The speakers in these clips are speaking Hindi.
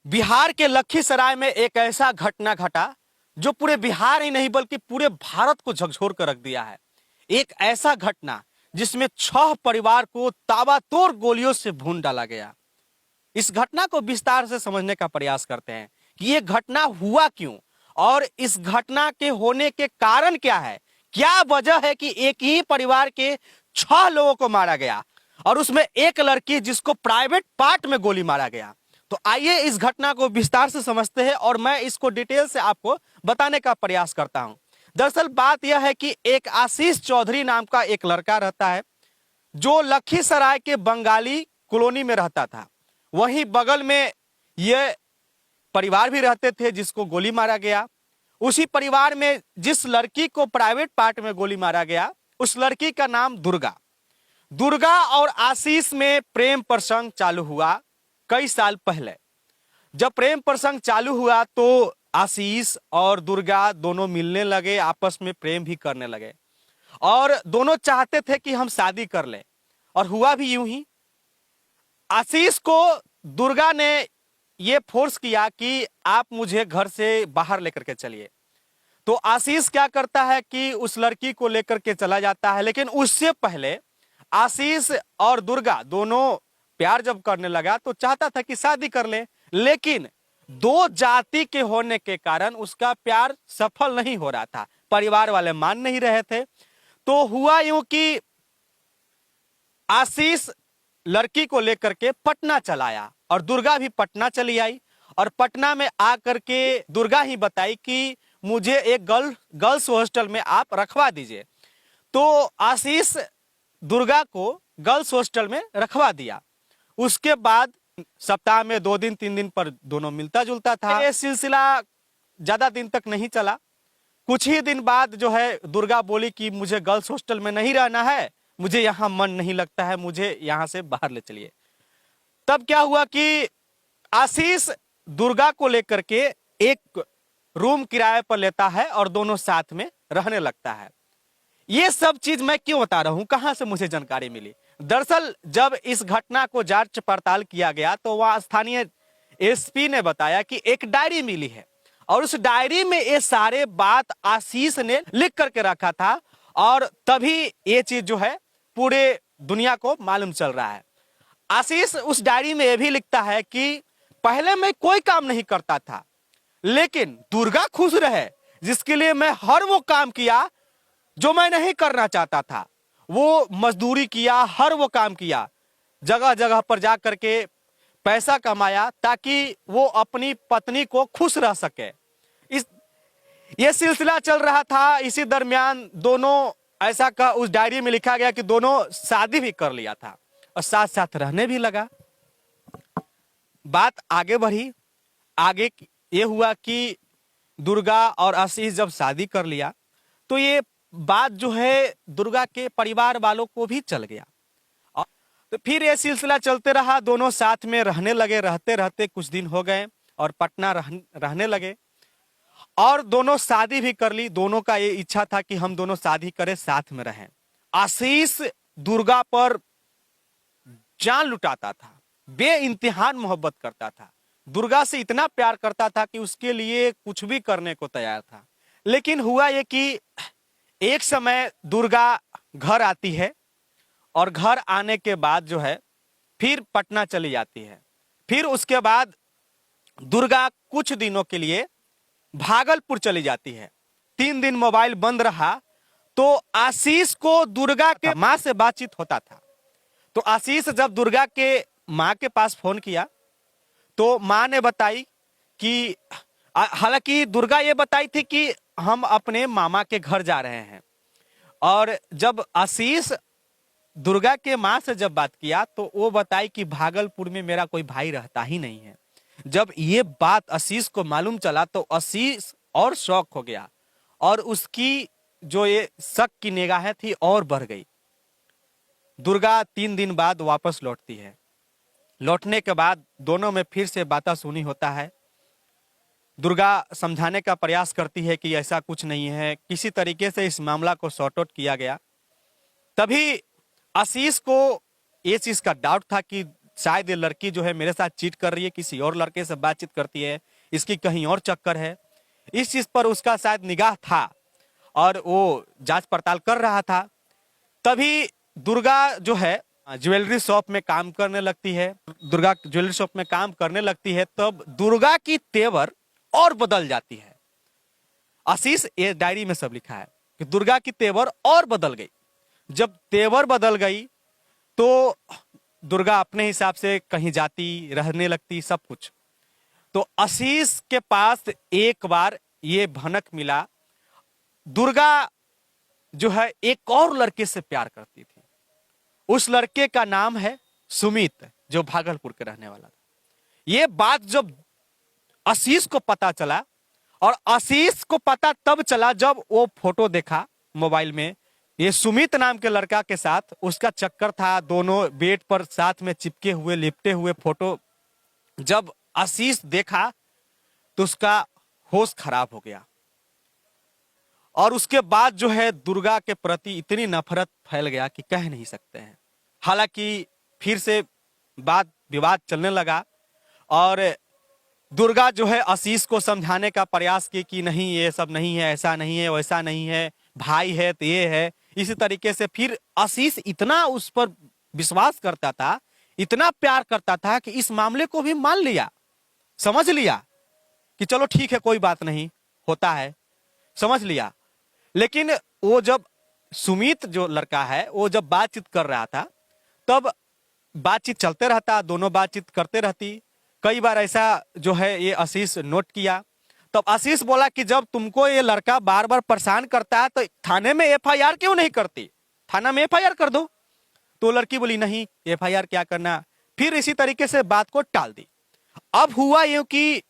बिहार के लखीसराय में एक ऐसा घटना घटा जो पूरे बिहार ही नहीं बल्कि पूरे भारत को झकझोर कर रख दिया है। एक ऐसा घटना जिसमें 6 परिवार को ताबड़तोड़ गोलियों से भून डाला गया। इस घटना को विस्तार से समझने का प्रयास करते हैं कि ये घटना हुआ क्यों और इस घटना के होने के कारण क्या है। क्या वजह है कि एक ही परिवार के 6 लोगों को मारा गया और उसमें एक लड़की जिसको प्राइवेट पार्ट में गोली मारा गया। तो आइए इस घटना को विस्तार से समझते हैं और मैं इसको डिटेल से आपको बताने का प्रयास करता हूं। दरअसल बात यह है कि एक आशीष चौधरी नाम का एक लड़का रहता है जो लखीसराय के बंगाली कॉलोनी में रहता था। वहीं बगल में ये परिवार भी रहते थे जिसको गोली मारा गया। उसी परिवार में जिस लड़की को प्राइवेट पार्ट में गोली मारा गया उस लड़की का नाम दुर्गा। दुर्गा और आशीष में प्रेम प्रसंग चालू हुआ कई साल पहले। जब प्रेम प्रसंग चालू हुआ तो आशीष और दुर्गा दोनों मिलने लगे, आपस में प्रेम भी करने लगे और दोनों चाहते थे कि हम शादी कर लें और हुआ भी यूं ही। आशीष को दुर्गा ने ये फोर्स किया कि आप मुझे घर से बाहर लेकर के चलिए। तो आशीष क्या करता है कि उस लड़की को लेकर के चला जाता है, लेकिन उससे पहले आशीष और दुर्गा दोनों प्यार जब करने लगा तो चाहता था कि शादी कर ले, लेकिन दो जाति के होने के कारण उसका प्यार सफल नहीं हो रहा था। परिवार वाले मान नहीं रहे थे। तो हुआ यूं कि आशीष लड़की को लेकर के पटना चलाया और दुर्गा भी पटना चली आई और पटना में आकर के दुर्गा ही बताई कि मुझे एक गर्ल्स हॉस्टल में आप रखवा दीजिए। तो आशीष दुर्गा को गर्ल्स हॉस्टल में रखवा दिया। उसके बाद सप्ताह में 2 दिन 3 दिन पर दोनों मिलता जुलता था। ये सिलसिला ज्यादा दिन तक नहीं चला। कुछ ही दिन बाद जो है दुर्गा बोली कि मुझे गर्ल्स हॉस्टल में नहीं रहना है, मुझे यहाँ मन नहीं लगता है, मुझे यहाँ से बाहर ले चलिए। तब क्या हुआ कि आशीष दुर्गा को लेकर के एक रूम किराए पर लेता है और दोनों साथ में रहने लगता है। ये सब चीज मैं क्यों बता रहा हूं, कहां से मुझे जानकारी मिली। दरअसल जब इस घटना को जांच पड़ताल किया गया तो वहां स्थानीय एसपी ने बताया कि एक डायरी मिली है और उस डायरी में ये सारे बात आशीष ने लिख करके रखा था और तभी ये चीज जो है पूरे दुनिया को मालूम चल रहा है। आशीष उस डायरी में यह भी लिखता है कि पहले मैं कोई काम नहीं करता था, लेकिन दुर्गा खुश रहे जिसके लिए मैं हर वो काम किया जो मैं नहीं करना चाहता था। वो मजदूरी किया, हर वो काम किया, जगह जगह पर जा करके पैसा कमाया ताकि वो अपनी पत्नी को खुश रह सके। ये सिलसिला चल रहा था। इसी दरमियान दोनों ऐसा का उस डायरी में लिखा गया कि दोनों शादी भी कर लिया था और साथ साथ रहने भी लगा। बात आगे बढ़ी। आगे ये हुआ कि दुर्गा और आशीष जब शादी कर लिया तो ये बात जो है दुर्गा के परिवार वालों को भी चल गया और तो फिर ये सिलसिला चलते रहा। दोनों साथ में रहने लगे। रहते रहते कुछ दिन हो गए और पटना रहने लगे और दोनों शादी भी कर ली। दोनों का ये इच्छा था कि हम दोनों शादी करें, साथ में रहें। आशीष दुर्गा पर जान लुटाता था, बेइंतहान मोहब्बत करता था, दुर्गा से इतना प्यार करता था कि उसके लिए कुछ भी करने को तैयार था। लेकिन हुआ ये कि एक समय दुर्गा घर आती है और घर आने के बाद जो है फिर पटना चली जाती है। फिर उसके बाद दुर्गा कुछ दिनों के लिए भागलपुर चली जाती है। 3 दिन मोबाइल बंद रहा तो आशीष को दुर्गा के माँ से बातचीत होता था। तो आशीष जब दुर्गा के माँ के पास फोन किया तो माँ ने बताई कि हालांकि दुर्गा ये बताई थी कि हम अपने मामा के घर जा रहे हैं। और जब आशीष दुर्गा के माँ से जब बात किया तो वो बताई कि भागलपुर में मेरा कोई भाई रहता ही नहीं है। जब ये बात आशीष को मालूम चला तो आशीष और शॉक हो गया और उसकी जो ये शक की निगाहें थी और बढ़ गई। दुर्गा 3 दिन बाद वापस लौटती है। लौटने के बाद दोनों में फिर से बातें सुनी होता है। दुर्गा समझाने का प्रयास करती है कि ऐसा कुछ नहीं है, किसी तरीके से इस मामला को सॉर्ट आउट किया गया। तभी आशीष को ये चीज का डाउट था कि शायद ये लड़की जो है मेरे साथ चीट कर रही है, किसी और लड़के से बातचीत करती है, इसकी कहीं और चक्कर है। इस चीज पर उसका शायद निगाह था और वो जांच पड़ताल कर रहा था। तभी दुर्गा जो है ज्वेलरी शॉप में काम करने लगती है। दुर्गा ज्वेलरी शॉप में काम करने लगती है, तब दुर्गा की तेवर और बदल जाती है। आशीष, ये डायरी में सब लिखा है कि दुर्गा की तेवर और बदल गई। जब तेवर बदल गई तो दुर्गा अपने हिसाब से कहीं जाती, रहने लगती, सब कुछ। तो आशीष के पास एक बार ये भनक मिला, दुर्गा जो है एक और लड़के से प्यार करती थी। उस लड़के का नाम है सुमित, जो भागलपुर के रहने वाला था। ये बात जब आशीष को पता चला, और आशीष को पता तब चला जब वो फोटो देखा मोबाइल में, ये सुमित नाम के लड़का के साथ उसका चक्कर था, दोनों बेड पर साथ में चिपके हुए, लिपटे हुए फोटो जब आशीष देखा तो उसका होश खराब हो गया। और उसके बाद जो है दुर्गा के प्रति इतनी नफरत फैल गया कि कह नहीं सकते हैं। हालांकि फिर से बात विवाद चलने लगा और दुर्गा जो है आशीष को समझाने का प्रयास की कि नहीं, ये सब नहीं है, ऐसा नहीं है, वैसा नहीं है, भाई है तो ये है। इसी तरीके से फिर आशीष इतना उस पर विश्वास करता था, इतना प्यार करता था कि इस मामले को भी मान लिया, समझ लिया कि चलो ठीक है, कोई बात नहीं, होता है, समझ लिया। लेकिन वो जब सुमित जो लड़का है वो जब बातचीत कर रहा था, तब बातचीत चलते रहता, दोनों बातचीत करते रहती। कई बार ऐसा जो है ये आशीष नोट किया। तब आशीष बोला कि जब तुमको ये लड़का बार बार परेशान करता है तो थाने में एफआईआर क्यों नहीं करती, थाना में एफआईआर कर दो। तो लड़की बोली नहीं, एफआईआर क्या करना। फिर इसी तरीके से बात को टाल दी। अब हुआ यूं कि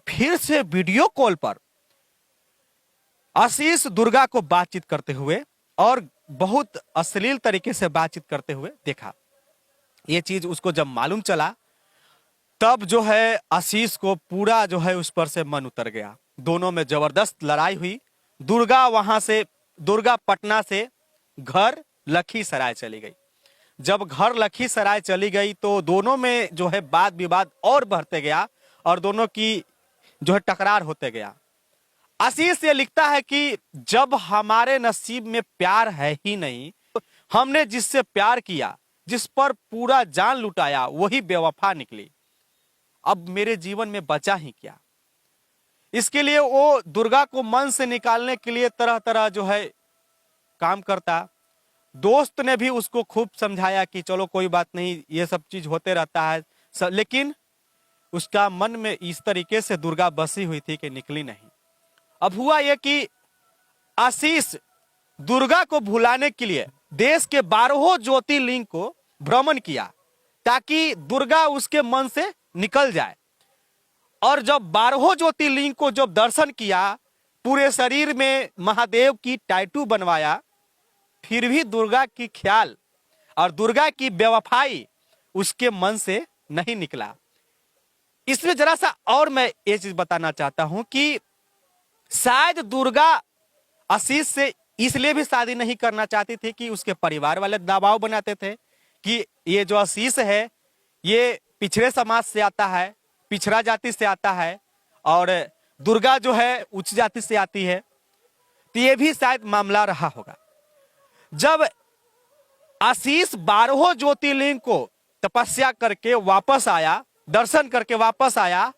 फिर से वीडियो कॉल पर आशीष दुर्गा को बातचीत करते हुए और बहुत अश्लील तरीके से बातचीत करते हुए देखा। ये चीज उसको जब मालूम चला, तब जो है आशीष को पूरा जो है उस पर से मन उतर गया। दोनों में जबरदस्त लड़ाई हुई। दुर्गा पटना से घर लखीसराय चली गई। जब घर लखीसराय चली गई तो दोनों में जो है वाद विवाद और बढ़ते गया और दोनों की जो है टकरार होते गया। आशीष ये लिखता है कि जब हमारे नसीब में प्यार है ही नहीं, हमने जिससे प्यार किया, जिस पर पूरा जान लुटाया, वही बेवफा निकली। अब मेरे जीवन में बचा ही क्या। इसके लिए वो दुर्गा को मन से निकालने के लिए तरह तरह जो है काम करता। दोस्त ने भी उसको खूब समझाया कि चलो कोई बात नहीं, ये सब चीज होते रहता है, लेकिन उसका मन में इस तरीके से दुर्गा बसी हुई थी कि निकली नहीं। अब हुआ यह कि आशीष दुर्गा को भुलाने के लिए देश के 12 ज्योतिर्लिंग को भ्रमण किया ताकि दुर्गा उसके मन से निकल जाए। और जब 12 ज्योतिर्लिंग को जब दर्शन किया, पूरे शरीर में महादेव की टैटू बनवाया, फिर भी दुर्गा की ख्याल और दुर्गा की बेवफाई उसके मन से नहीं निकला। इसमें जरा सा और मैं ये चीज बताना चाहता हूं कि शायद दुर्गा आशीष से इसलिए भी शादी नहीं करना चाहती थी कि उसके परिवार वाले दबाव बनाते थे कि ये जो आशीष है ये पिछड़े समाज से आता है, पिछड़ा जाति से आता है, और दुर्गा जो है उच्च जाति से आती है। तो ये भी शायद मामला रहा होगा। जब आशीष 12 ज्योतिर्लिंग को तपस्या करके वापस आया, दर्शन करके वापस आया,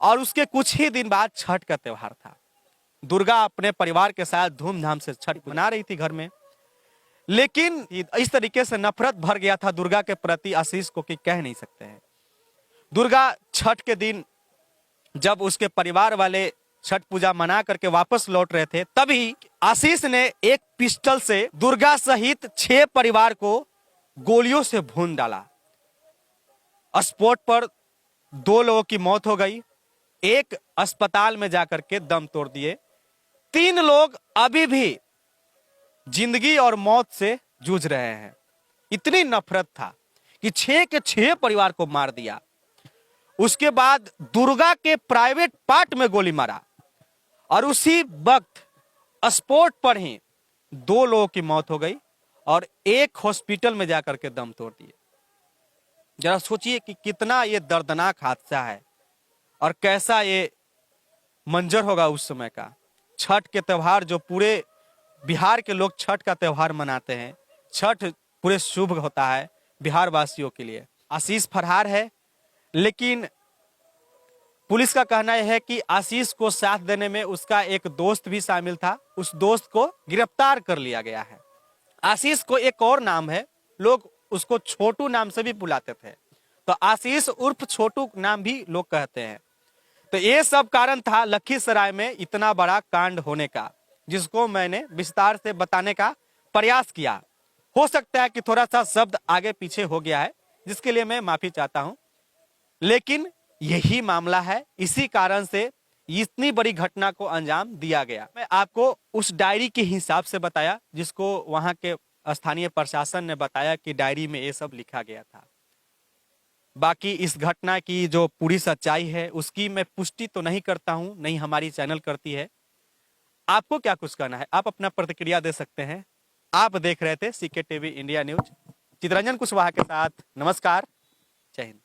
और उसके कुछ ही दिन बाद छठ का त्योहार था। दुर्गा अपने परिवार के साथ धूमधाम से छठ मना रही थी घर में, लेकिन इस तरीके से नफरत भर गया था दुर्गा के प्रति आशीष को कि कह नहीं सकते हैं। दुर्गा छठ के दिन जब उसके परिवार वाले छठ पूजा मना करके वापस लौट रहे थे, तभी आशीष ने एक पिस्टल से दुर्गा सहित 6 परिवार को गोलियों से भून डाला। स्पॉट पर 2 लोगों की मौत हो गई, एक अस्पताल में जाकर के दम तोड़ दिए, 3 लोग अभी भी जिंदगी और मौत से जूझ रहे हैं। इतनी नफरत था कि 6 के 6 परिवार को मार दिया। उसके बाद दुर्गा के प्राइवेट पार्ट में गोली मारा और उसी वक्त स्पॉट पर ही 2 लोगों की मौत हो गई और एक हॉस्पिटल में जाकर के दम तोड़ दिए। जरा सोचिए कि कितना ये दर्दनाक हादसा है और कैसा ये मंजर होगा उस समय का। छठ के त्योहार जो पूरे बिहार के लोग छठ का त्योहार मनाते हैं, छठ पूरे शुभ होता है बिहार वासियों के लिए। आशीष फरार है, लेकिन पुलिस का कहना यह है कि आशीष को साथ देने में उसका एक दोस्त भी शामिल था। उस दोस्त को गिरफ्तार कर लिया गया है। आशीष को एक और नाम है, लोग उसको छोटू नाम से भी बुलाते थे, तो आशीष उर्फ छोटू नाम भी लोग कहते हैं। तो ये सब कारण था लखीसराय में इतना बड़ा कांड होने का, जिसको मैंने विस्तार से बताने का प्रयास किया। हो सकता है कि थोड़ा सा शब्द आगे पीछे हो गया है, जिसके लिए मैं माफी चाहता हूं, लेकिन यही मामला है। इसी कारण से इतनी बड़ी घटना को अंजाम दिया गया। मैं आपको उस डायरी के हिसाब से बताया, जिसको वहां के स्थानीय प्रशासन ने बताया कि डायरी में ये सब लिखा गया था। बाकी इस घटना की जो पूरी सच्चाई है उसकी मैं पुष्टि तो नहीं करता हूं, नहीं हमारी चैनल करती है। आपको क्या कुछ कहना है, आप अपना प्रतिक्रिया दे सकते हैं। आप देख रहे थे CK TV India news. Chitranjan Kushwaha के साथ, नमस्कार, जय हिंद।